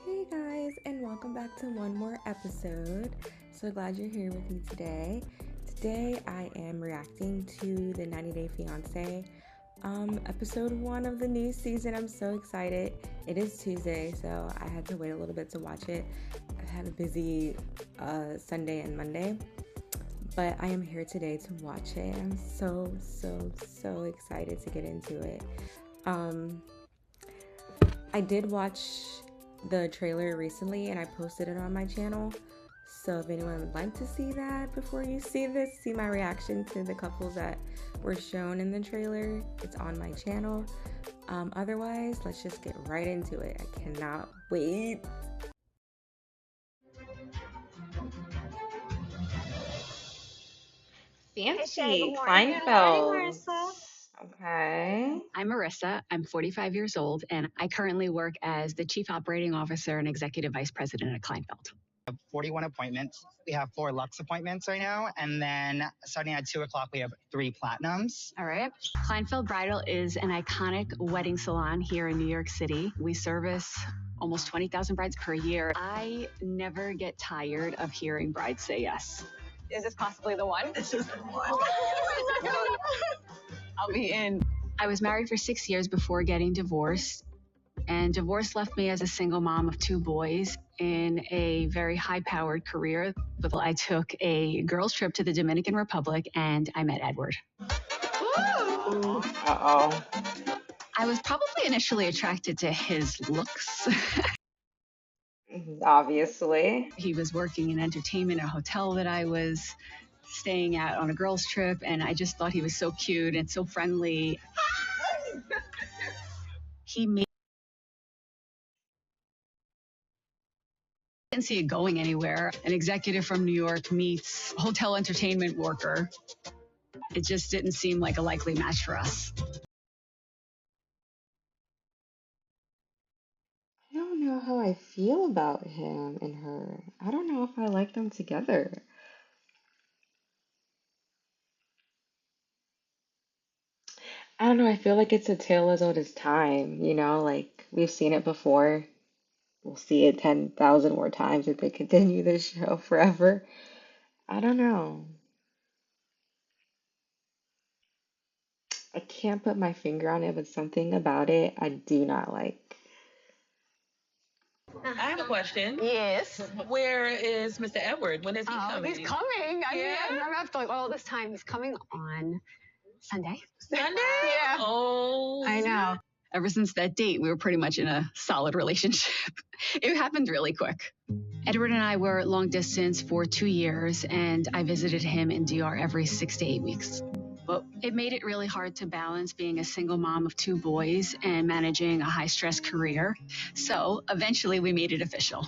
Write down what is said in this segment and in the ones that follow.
Hey guys, and welcome back to one more episode. So glad you're here with me today. Today I am reacting to the 90 Day Fiance episode 1 of the new season. I'm so excited. It is Tuesday, so I had to wait a little bit to watch it. I've had a busy Sunday and Monday, but I am here today to watch it. I'm so excited to get into it. I did watch the trailer recently and I posted it on my channel, so if anyone would like to see that before you see this, see my reaction to the couples that were shown in the trailer, it's on my channel. Otherwise, let's just get right into it. I cannot wait. Fancy Kleinfeld. Okay. I'm Marissa. I'm 45 years old, and I currently work as the Chief Operating Officer and Executive Vice President at Kleinfeld. 41 appointments. We have 4 Lux appointments right now, and then starting at 2 o'clock, we have 3 Platinums. All right. Kleinfeld Bridal is an iconic wedding salon here in New York City. We service almost 20,000 brides per year. I never get tired of hearing brides say yes. Is this possibly the one? This is the one. I'll be in. I was married for 6 years before getting divorced, and divorce left me as a single mom of 2 boys in a very high-powered career. I took a girls' trip to the Dominican Republic, and I met Edward. Uh-oh. I was probably initially attracted to his looks. Obviously. He was working in entertainment at a hotel that I was staying at on a girls' trip, and I just thought he was so cute and so friendly. He made didn't see it going anywhere. An executive from New York meets a hotel entertainment worker. It just didn't seem like a likely match for us. I don't know how I feel about him and her. I don't know if I like them together. I don't know. I feel like it's a tale as old as time, like we've seen it before. We'll see it 10,000 more times if they continue this show forever. I don't know. I can't put my finger on it, but something about it I do not like. I have a question. Yes. Where is Mr. Edward? When is he coming? He's coming. I mean, Yeah? I'm after like all this time. He's coming on Sunday. Sunday? Yeah. Oh. I know. Ever since that date, we were pretty much in a solid relationship. It happened really quick. Edward and I were long distance for 2 years, and I visited him in DR every 6 to 8 weeks. But it made it really hard to balance being a single mom of 2 boys and managing a high-stress career. So eventually we made it official.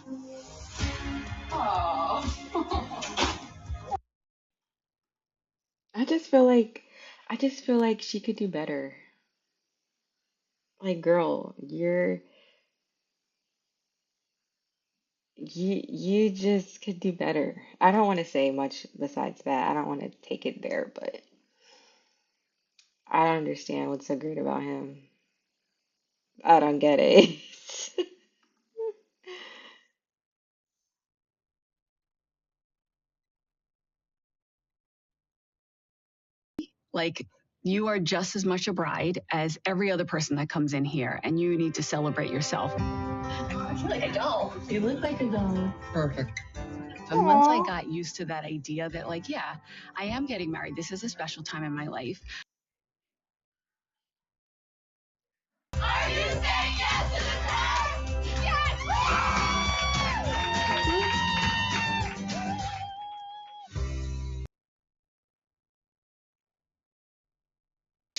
I just feel like she could do better. Like, girl, you just could do better. I don't want to say much besides that. I don't want to take it there, but I don't understand what's so great about him. I don't get it. Like, you are just as much a bride as every other person that comes in here, and you need to celebrate yourself. I feel like I don't. You look like a doll. Perfect. And once I got used to that idea that, like, yeah, I am getting married, this is a special time in my life. Are you saying yes to the test?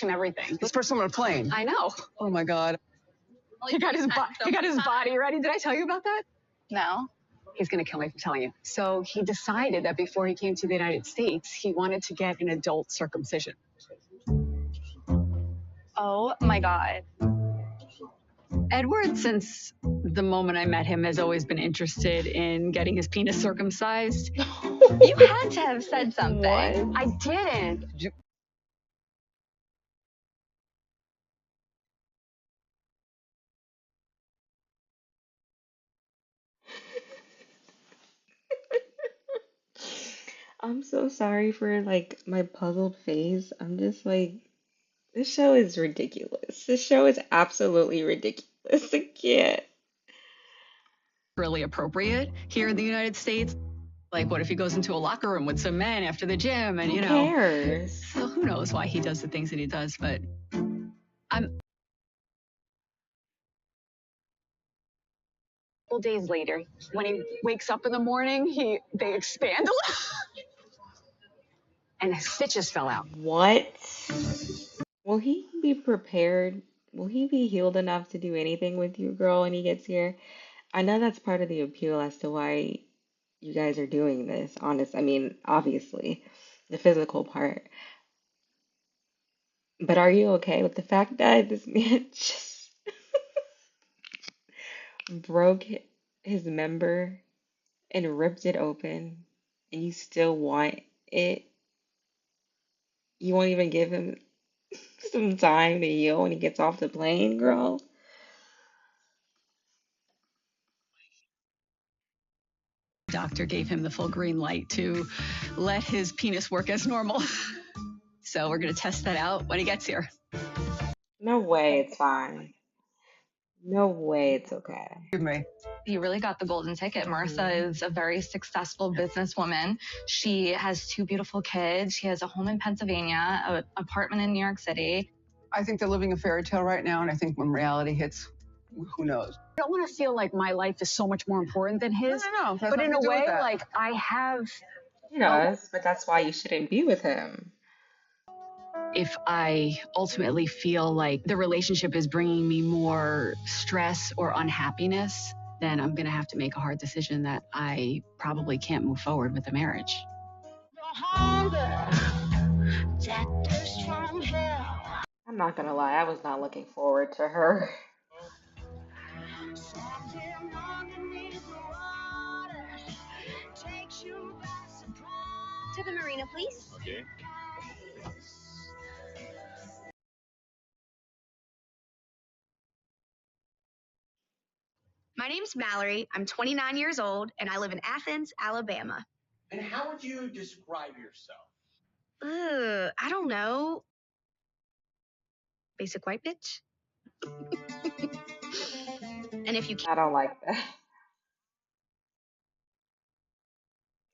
And everything. This person on a plane. I know. Oh my God. He got his body ready. Did I tell you about that? No. He's going to kill me for telling you. So he decided that before he came to the United States, he wanted to get an adult circumcision. Oh my God. Edward, since the moment I met him, has always been interested in getting his penis circumcised. You had to have said something. What? I didn't. I'm so sorry for like my puzzled face. I'm just like, this show is ridiculous. This show is absolutely ridiculous. I can't. Really appropriate here in the United States. Like, what if he goes into a locker room with some men after the gym and, Who cares? so who knows why he does the things that he does, but I'm. Couple days later, when he wakes up in the morning, they expand a little, and his stitches fell out. What? Will he be prepared? Will he be healed enough to do anything with you, girl, when he gets here? I know that's part of the appeal as to why you guys are doing this, honest. I mean, obviously, the physical part. But are you okay with the fact that this man just broke his member and ripped it open and you still want it? You won't even give him some time to heal when he gets off the plane, girl? Doctor gave him the full green light to let his penis work as normal. So we're going to test that out when he gets here. No way it's fine. No way it's okay. You really got the golden ticket. Marissa is a very successful businesswoman. She has 2 beautiful kids. She has a home in Pennsylvania, an apartment in New York City. I think they're living a fairy tale right now, and I think when reality hits, who knows? I don't want to feel like my life is so much more important than his. No. But in a way, like I have. He does, but that's why you shouldn't be with him. If I ultimately feel like the relationship is bringing me more stress or unhappiness, then I'm going to have to make a hard decision that I probably can't move forward with the marriage. I'm not gonna lie, I was not looking forward to her. To the marina, please. Okay. My name's Mallory. I'm 29 years old, and I live in Athens, Alabama. And how would you describe yourself? I don't know. Basic white bitch. And if you I don't like that.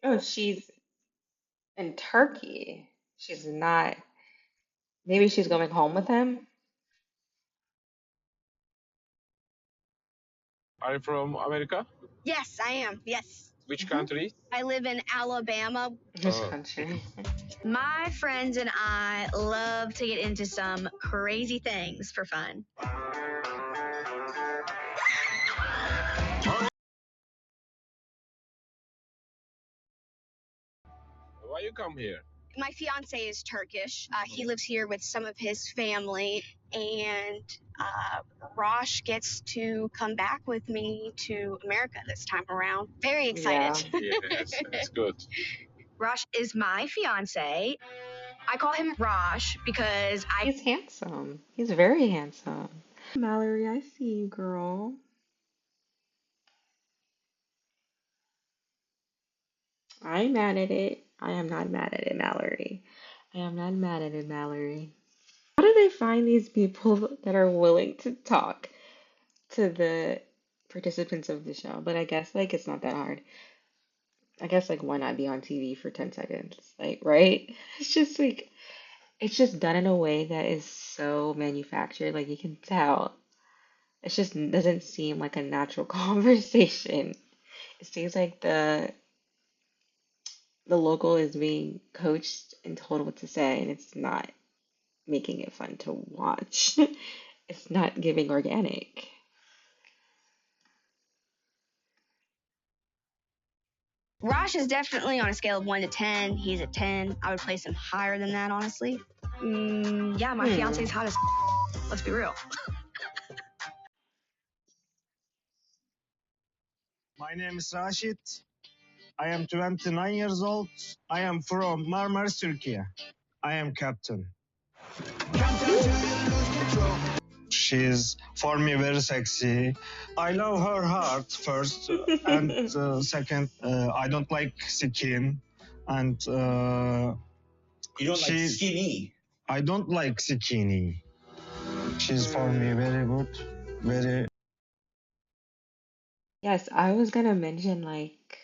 Oh, she's in Turkey. She's not. Maybe she's going home with him. Are you from America? Yes, I am. Yes. Which country? I live in Alabama. Which country? My friends and I love to get into some crazy things for fun. Why you come here? My fiance is Turkish. He lives here with some of his family, and Rosh gets to come back with me to America this time around. Very excited. Yeah. Yes, that's good. Rosh is my fiance. I call him Rosh because He's handsome. He's very handsome. Mallory, I see you, girl. I ain't mad at it. I am not mad at it, Mallory. I am not mad at it, Mallory. How do they find these people that are willing to talk to the participants of the show? But I guess like it's not that hard. I guess like why not be on TV for 10 seconds? Like, right? It's just like it's just done in a way that is so manufactured. Like you can tell. It just doesn't seem like a natural conversation. It seems like the local is being coached and told what to say, and it's not making it fun to watch. It's not giving organic. Rosh is definitely on a scale of 1 to 10. He's a 10. I would place him higher than that, honestly. Yeah, my fiance's hot as let's be real. My name is Rashid. I am 29 years old. I am from Marmaris, Turkey. I am captain. She's for me very sexy. I love her heart first, and second, I don't like skin. and You don't like skinny? I don't like skinny. She's for me very good, very. Yes, I was gonna mention like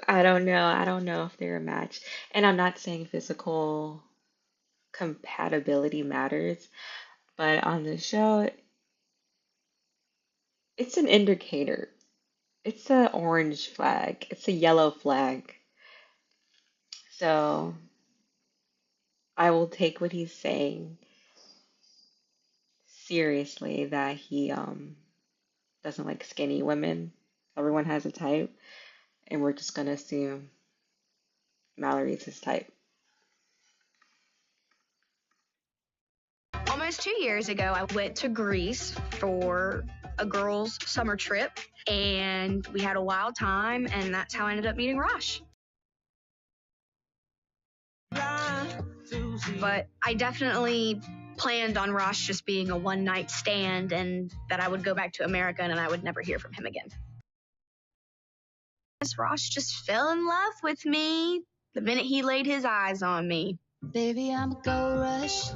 I don't know. I don't know if they're a match. And I'm not saying physical compatibility matters, but on the show, it's an indicator. It's a orange flag. It's a yellow flag. So I will take what he's saying seriously that he doesn't like skinny women. Everyone has a type, and we're just gonna assume Mallory's his type. Almost 2 years ago, I went to Greece for a girls' summer trip, and we had a wild time, and that's how I ended up meeting Rosh. But I definitely planned on Rosh just being a one-night stand and that I would go back to America and I would never hear from him again. Rosh just fell in love with me the minute he laid his eyes on me. Baby, I'm a go rush.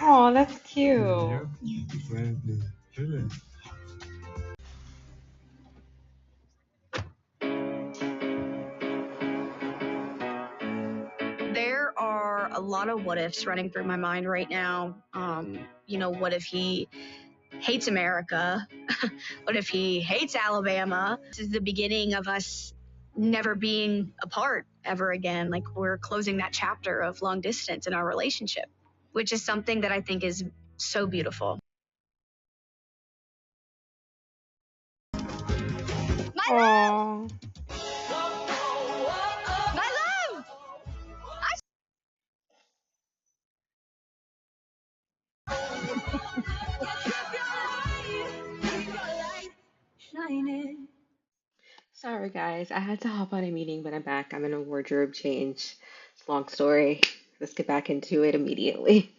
Oh, that's cute. There are a lot of what ifs running through my mind right now. What if he hates America? What if he hates Alabama? This is the beginning of us never being apart ever again. Like we're closing that chapter of long distance in our relationship, which is something that I think is so beautiful. My love! My love! Sorry, guys. I had to hop on a meeting, but I'm back. I'm in a wardrobe change. It's a long story. Let's get back into it immediately.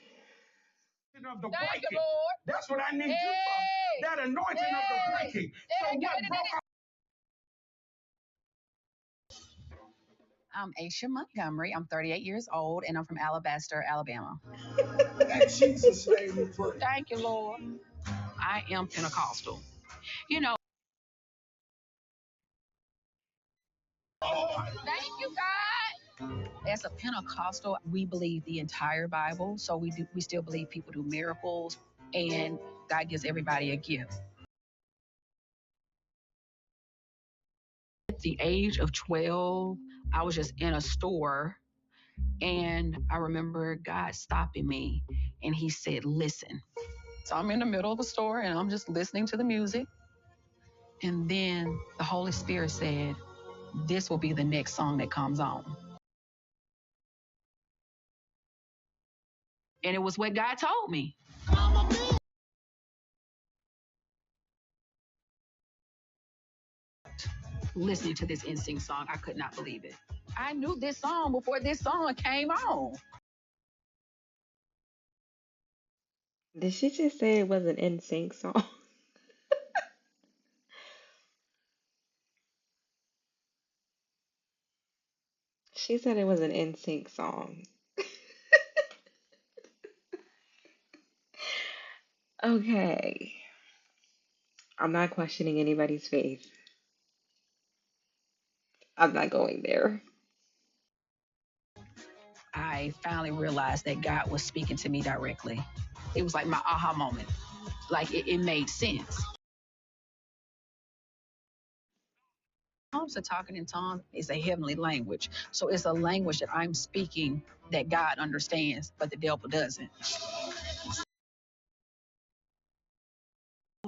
Of the breaking. That's what I need you for. That anointing of the breaking. So what broke I'm Aisha Montgomery. I'm 38 years old, and I'm from Alabaster, Alabama. Jesus name we pray. Thank you, Lord. I am Pentecostal. You know. Thank you, God. As a Pentecostal, we believe the entire Bible, so we still believe people do miracles, and God gives everybody a gift. At the age of 12, I was just in a store, and I remember God stopping me, and he said, listen. So I'm in the middle of the store, and I'm just listening to the music, and then the Holy Spirit said, this will be the next song that comes on. And it was what God told me. Listening to this NSYNC song, I could not believe it. I knew this song before this song came on. Did she just say it was an NSYNC song? She said it was an NSYNC song. Okay. I'm not questioning anybody's faith. I'm not going there. I finally realized that God was speaking to me directly. It was like my aha moment. Like it made sense. Tongues of talking in tongues is a heavenly language. So it's a language that I'm speaking that God understands, but the devil doesn't.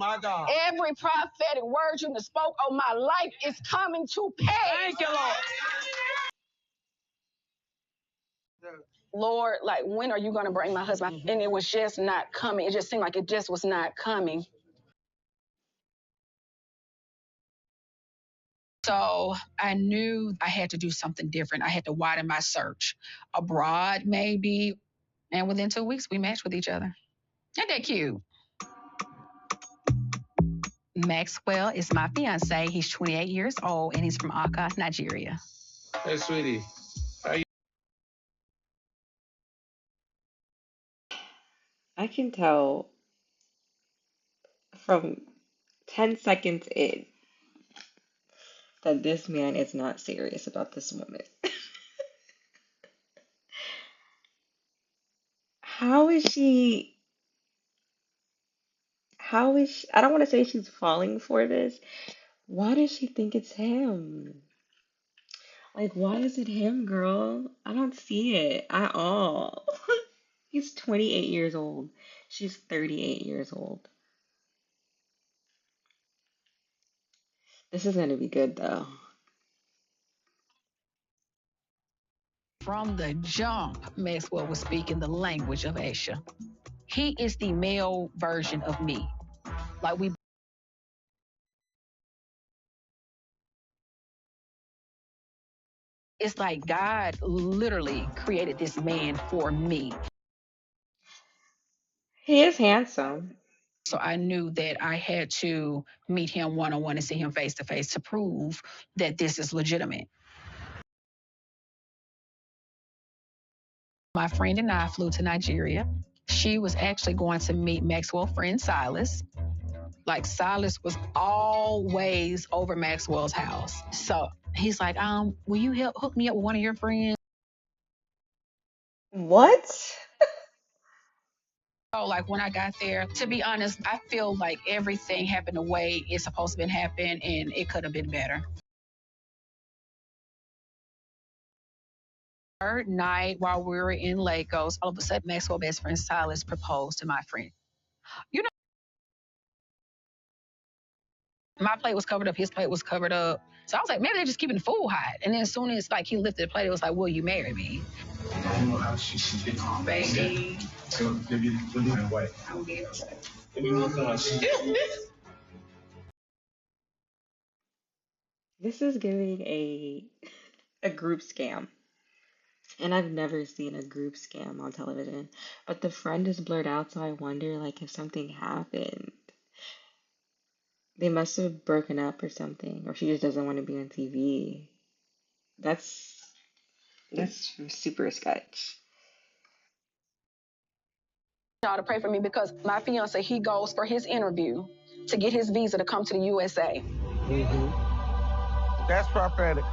my God? Every prophetic word you spoke on my life is coming to pass. Thank you, Lord. Lord, like, when are you going to bring my husband? And it was just not coming. It just seemed like it just was not coming. So I knew I had to do something different. I had to widen my search abroad, maybe. And within 2 weeks, we matched with each other. Ain't that cute? Maxwell is my fiance. He's 28 years old and he's from Accra, Nigeria. Hey, sweetie. I can tell from 10 seconds in that this man is not serious about this woman. How is she? How is she? I don't want to say she's falling for this. Why does she think it's him? Like, why is it him, girl? I don't see it at all. He's 28 years old. She's 38 years old. This is gonna be good though. From the jump, Maxwell was speaking the language of Asia. He is the male version of me. Like it's like God literally created this man for me. He is handsome. So I knew that I had to meet him one-on-one and see him face to face to prove that this is legitimate. My friend and I flew to Nigeria. She was actually going to meet Maxwell's friend Silas. Like Silas was always over Maxwell's house. So he's like, will you hook me up with one of your friends? What? So like when I got there, to be honest, I feel like everything happened the way it's supposed to have happen and it could have been better. Third night while we were in Lagos, all of a sudden Maxwell's best friend Silas proposed to my friend. You know, my plate was covered up, his plate was covered up. So I was like, maybe they're just keeping the food hot. And then as soon as like he lifted the plate, it was like, will you marry me? Baby. This is giving a group scam. And I've never seen a group scam on television. But the friend is blurred out, so I wonder like if something happened. They must have broken up or something, or she just doesn't want to be on TV. That's super sketch. Y'all to pray for me because my fiance, he goes for his interview to get his visa to come to the USA. That's prophetic.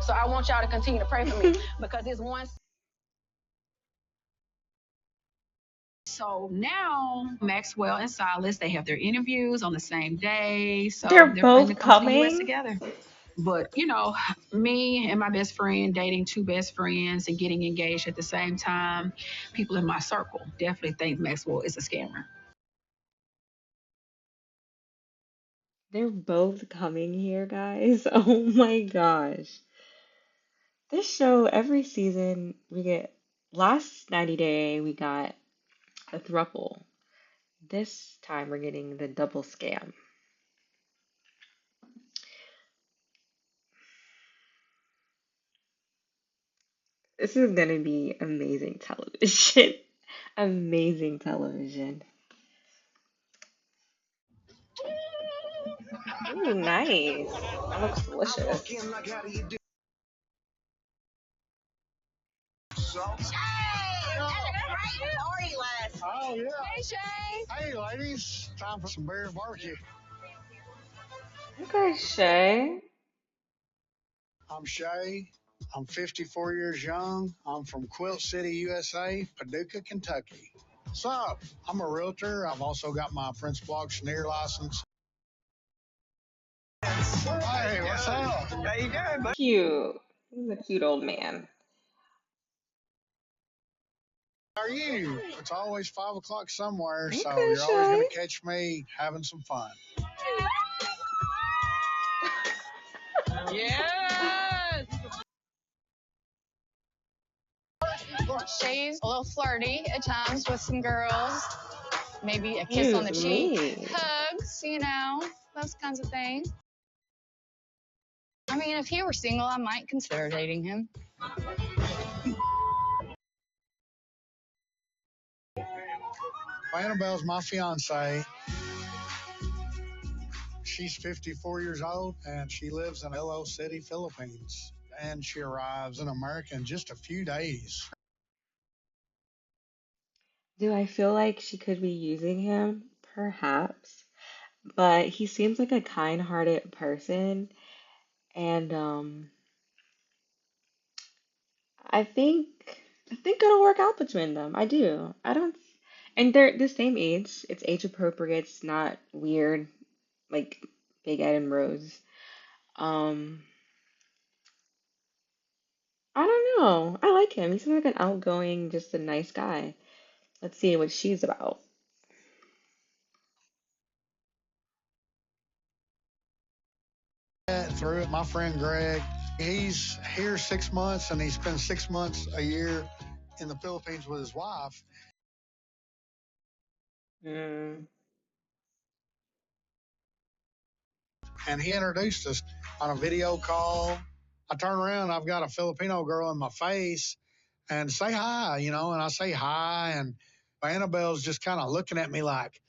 So I want y'all to continue to pray for me because it's one. So now Maxwell and Silas, they have their interviews on the same day. So They're they're planning to both come to the US coming. together. But, you know, me and my best friend dating two best friends and getting engaged at the same time, people in my circle definitely think Maxwell is a scammer. They're both coming here, guys. Oh my gosh. This show, every season, we get, last 90 Day, we got a throuple. This time, we're getting the double scam. This is gonna be amazing television. Amazing television. Ooh, nice. That looks delicious. Oh, yeah. Hey, Shay. Hey, ladies. Time for some bear barbecue. Okay, Shay. I'm Shay. I'm 54 years young. I'm from Quilt City, USA, Paducah, Kentucky. So, I'm a realtor. I've also got my principal auctioneer license. Hey, what's up? How you doing, bud? Cute. He's a cute old man. How are you? It's always 5 o'clock somewhere, so Okay, you're always going Shay. to catch me having some fun. Yes! Shay's a little flirty at times with some girls. Maybe a kiss on the Excuse cheek, me. hugs, you know, those kinds of things. I mean, if he were single, I might consider dating him. Annabelle's my fiance. She's 54 years old and she lives in Hello City, Philippines. And she arrives in America in just a few days. Do I feel like she could be using him? Perhaps. But he seems like a kind-hearted person, and I think I think it'll work out between them. I do. I don't, and they're the same age. It's age appropriate. It's not weird like Big Ed and Rose. Um, I don't know. I like him. He seems like an outgoing, just a nice guy. Let's see what she's about. Through it, my friend Greg, he's here 6 months and he spends 6 months a year in the Philippines with his wife. Mm. And he introduced us on a video call. I turn around, I've got a Filipino girl in my face and say hi, and I say hi, and Annabelle's just kind of looking at me like,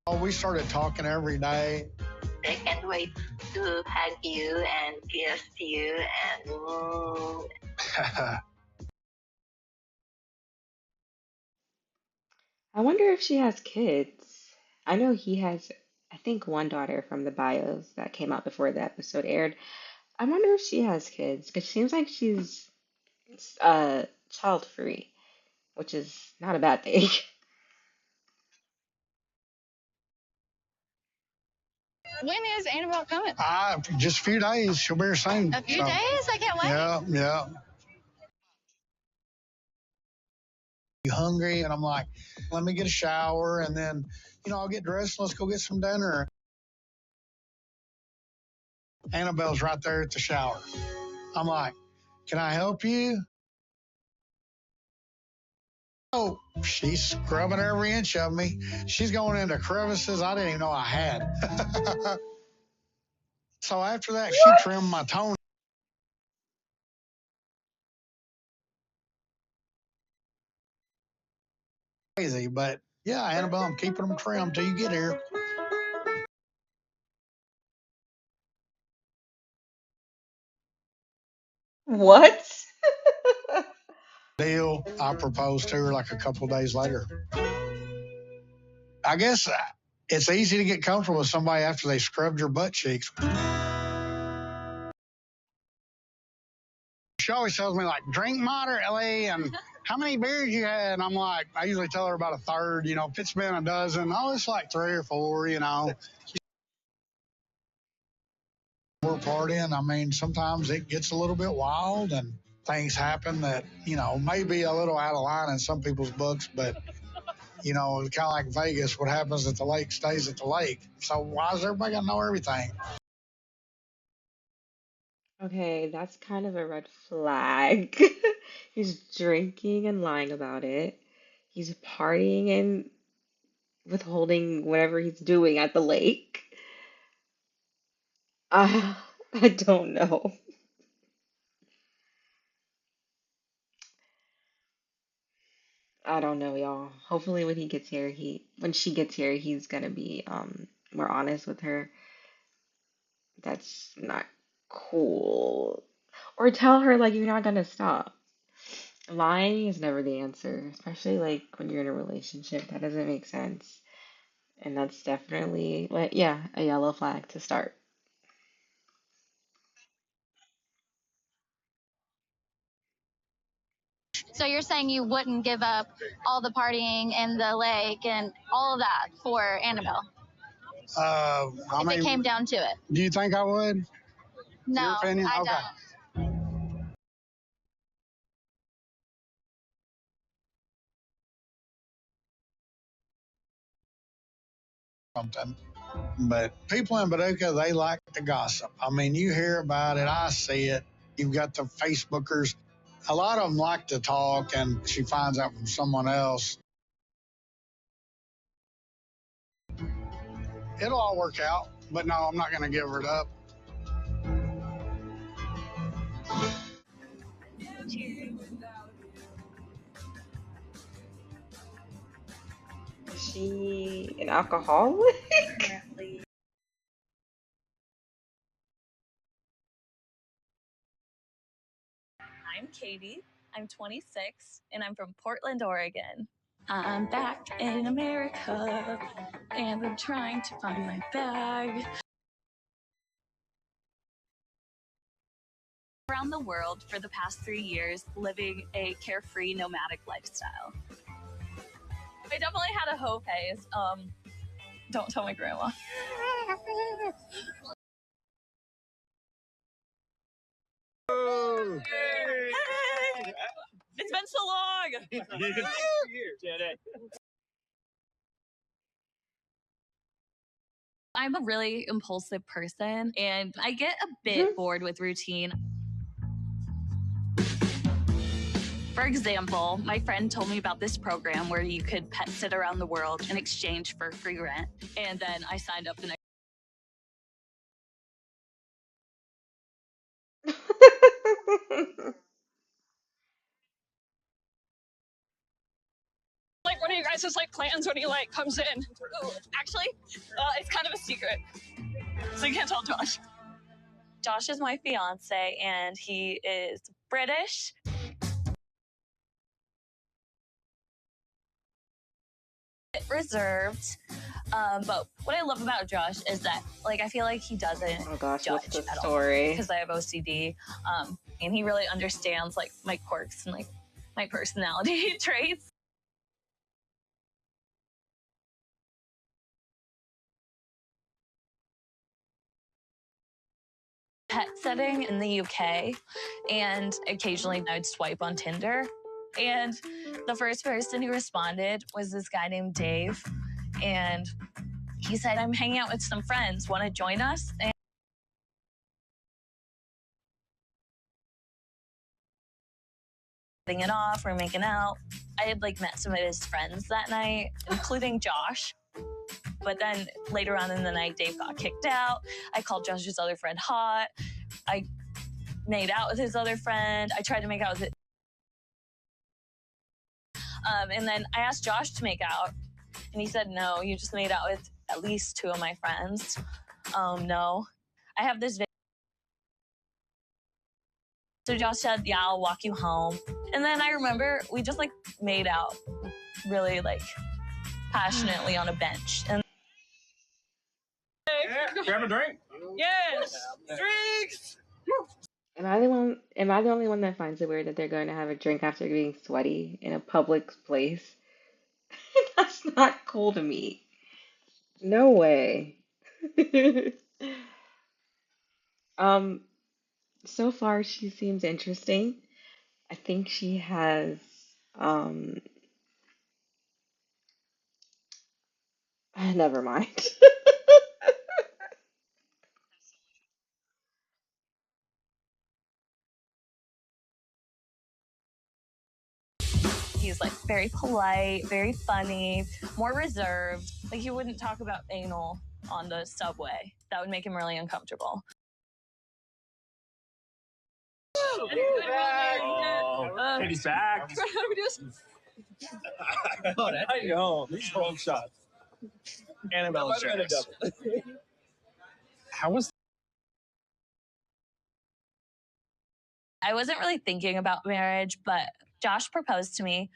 oh, we started talking every day. I can't wait to hug you and kiss you and I wonder if she has kids. I know he has, I think, one daughter from the bios that came out before the episode aired. I wonder if she has kids because she seems like she's child free, which is not a bad thing. When is Annabelle coming? Just a few days. She'll be here soon. A few days? I can't wait. Yeah. You hungry? And I'm like, let me get a shower and then, I'll get dressed and let's go get some dinner. Annabelle's right there at the shower. I'm like, can I help you? Oh, she's scrubbing every inch of me. She's going into crevices I didn't even know I had. So after that, she trimmed my toenails. Crazy, but yeah, Annabelle, I'm keeping them trimmed till you get here. What? Deal. I proposed to her like a couple of days later. I guess it's easy to get comfortable with somebody after they scrubbed your butt cheeks. She always tells me, like, drink moderately and how many beers you had? And I'm like, I usually tell her about a third, if it's been a dozen, it's like 3 or 4, We're partying. I mean, sometimes it gets a little bit wild and things happen that, may be a little out of line in some people's books, but, it's kind of like Vegas. What happens at the lake stays at the lake. So why does everybody got to know everything? Okay, that's kind of a red flag. He's drinking and lying about it. He's partying and withholding whatever he's doing at the lake. Uh, I don't know. I don't know, y'all. Hopefully when she gets here, he's gonna be more honest with her. That's not cool. Or tell her like you're not gonna stop. Lying is never the answer, especially like when you're in a relationship. That doesn't make sense. And that's definitely like yeah, a yellow flag to start. So you're saying you wouldn't give up all the partying in the lake and all of that for Annabelle? If it came down to it. Do you think I would? No, Your opinion? I Okay. don't. Something. But people in Paducah, they like to gossip. I mean, you hear about it, I see it. You've got the Facebookers. A lot of them like to talk, and she finds out from someone else. It'll all work out, but no, I'm not going to give her it up. she an alcoholic? Currently. I'm Katie. I'm 26 and I'm from Portland, Oregon. I'm back in America and I'm trying to find my bag. Around the world for the past 3 years, living a carefree nomadic lifestyle. I definitely had a hoe phase. Don't tell my grandma. Hey! It's been so long. I'm a really impulsive person and I get a bit bored with routine. For example, my friend told me about this program where you could pet sit around the world in exchange for free rent. And then I signed up the next. Like, what are you guys' like plans when he like comes in? Ooh, actually, it's kind of a secret, so you can't tell Josh. Josh is my fiance, and he is British. Reserved, but what I love about Josh is that, like, I feel like he doesn't what's judge the at story? all because I have OCD, and he really understands like my quirks and like my personality traits. Pet setting in the UK, and occasionally I would swipe on Tinder. And the first person who responded was this guy named Dave, and he said, "I'm hanging out with some friends. Want to join us?" And it off, we're making out. I had like met some of his friends that night, including Josh. But then later on in the night, Dave got kicked out. I called Josh's other friend hot. I made out with his other friend. I tried to make out with it. And then I asked Josh to make out, and he said, "No, you just made out with at least 2 of my friends." No. I have this video. So Josh said, "Yeah, I'll walk you home." And then I remember we just like made out really like passionately on a bench. And Grab a drink. yes, drinks. Am I the only one that finds it weird that they're going to have a drink after being sweaty in a public place? That's not cool to me. No way. Um, so far she seems interesting. I think she has um never mind. He's like very polite, very funny, more reserved. Like he wouldn't talk about anal on the subway. That would make him really uncomfortable. Katie's back. I know. These wrong shots. Annabelle Jones. How was I wasn't really thinking about marriage, but Josh proposed to me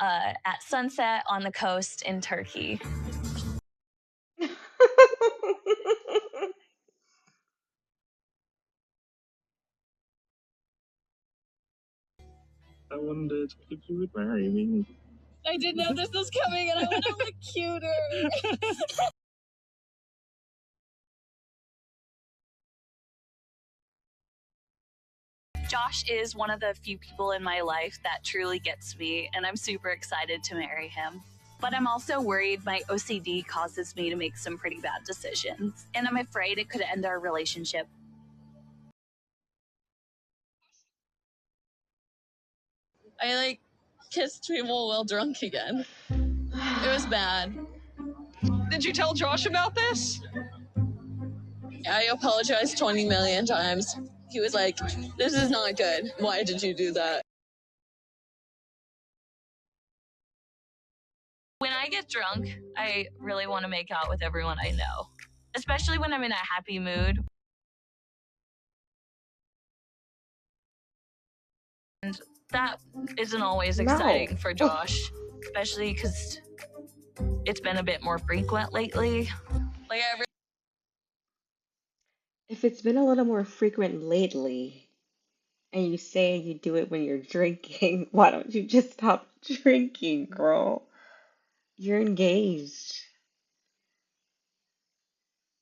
at sunset on the coast in Turkey. I wondered if you would marry me. I didn't know this was coming, and I want to look cuter. Josh is one of the few people in my life that truly gets me, and I'm super excited to marry him. But I'm also worried my OCD causes me to make some pretty bad decisions, and I'm afraid it could end our relationship. I like kissed people while drunk again. It was bad. Did you tell Josh about this? I apologized 20 million times. He was like, "This is not good. Why did you do that?" When I get drunk, I really want to make out with everyone I know, especially when I'm in a happy mood. And that isn't always exciting for Josh, especially because it's been a bit more frequent lately. Like If it's been a little more frequent lately, and you say you do it when you're drinking, why don't you just stop drinking, girl? You're engaged.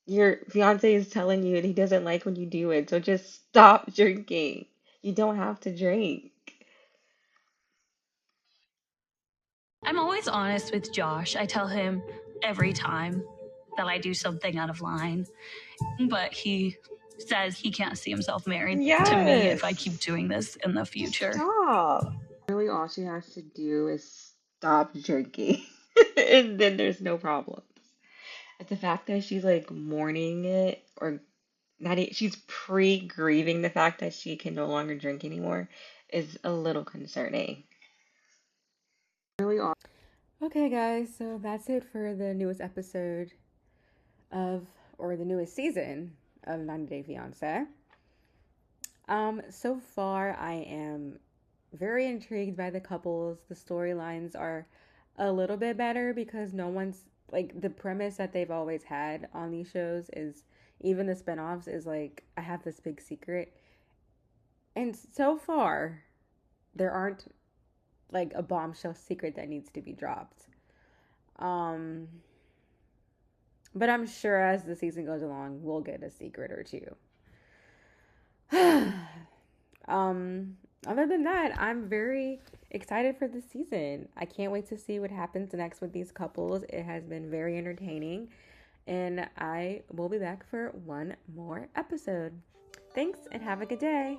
Your fiance is telling you he doesn't like when you do it, so just stop drinking. You don't have to drink. I'm always honest with Josh. I tell him every time that I do something out of line, but he says he can't see himself married to me if I keep doing this in the future. Stop. Really, all she has to do is stop drinking, and then there's no problems. But the fact that she's like mourning it, or not, she's pre-grieving the fact that she can no longer drink anymore, is a little concerning. Really all. Okay, guys, so that's it for the newest episode of, or the newest season of 90 Day Fiance. So far I am very intrigued by the couples. The storylines are a little bit better because no one's like, the premise that they've always had on these shows is, even the spinoffs, is like, I have this big secret. And so far there aren't like a bombshell secret that needs to be dropped. But I'm sure as the season goes along, we'll get a secret or two. Other than that, I'm very excited for this season. I can't wait to see what happens next with these couples. It has been very entertaining, and I will be back for one more episode. Thanks, and have a good day.